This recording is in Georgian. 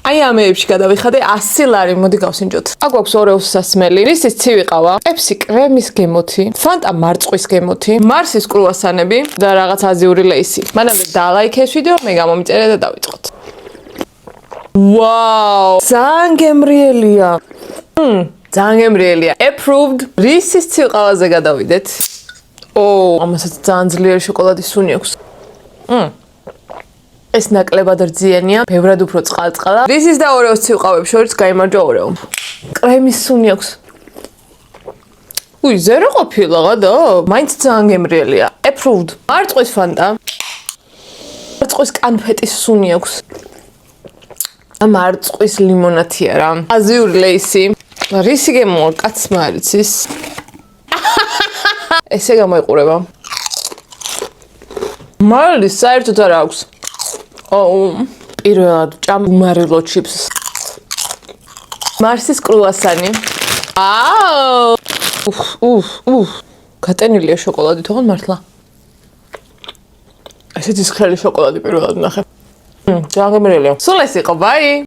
აი ამეებში გადავიხადე 100 ლარი, მოდი გავსინჯოთ. აქ გვაქვს ორეოს სასმელი, რისის ცივი ყავა, პეპსი კრემის გემოთი, ფანტა მარწყვის გემოთი, მარსის კრუასანები და რაღაც აზიური ლეისი. მანამდე დალაიქე ეს ვიდეო, მე გამომიწერე და დავიწყოთ. ვაუ, ძალიან გემრიელია. ძალიან გემრიელია. Approved. რისის ცივ ყავაზე გადავიდეთ. ამასაც ძალიან ძლიერი შოკოლადის სუნი აქვს. ეს ნაკლებად რძიანია, ბევრად უფრო წყალწყალა. რისის და ორეოს ცივ ყავებს შორის გაიმარჯვა ორეო. კრემის სუნი აქვს. ზერო ყოფილა და მაინც ძალიან გემრიელია. Approved. მარწყვის ფანტა. მარწყვის კანფეტის სუნი აქვს. მარწყვის ლიმონათია რა. აზიური ლეისი. რისი გემოა კაცმა არიცის. ესე გამოიყურება. მარლის საერთოდ არ აქვს. პირველად ჭამ მარილო ჩიპსს. მარსის კრუასანი. გატენილია შოკოლადი თქო მართლა. ესეთი სქელი შოკოლადი პირველად ნახე. ძალიან გემრიელია. სულ ეს იყო, ბაი.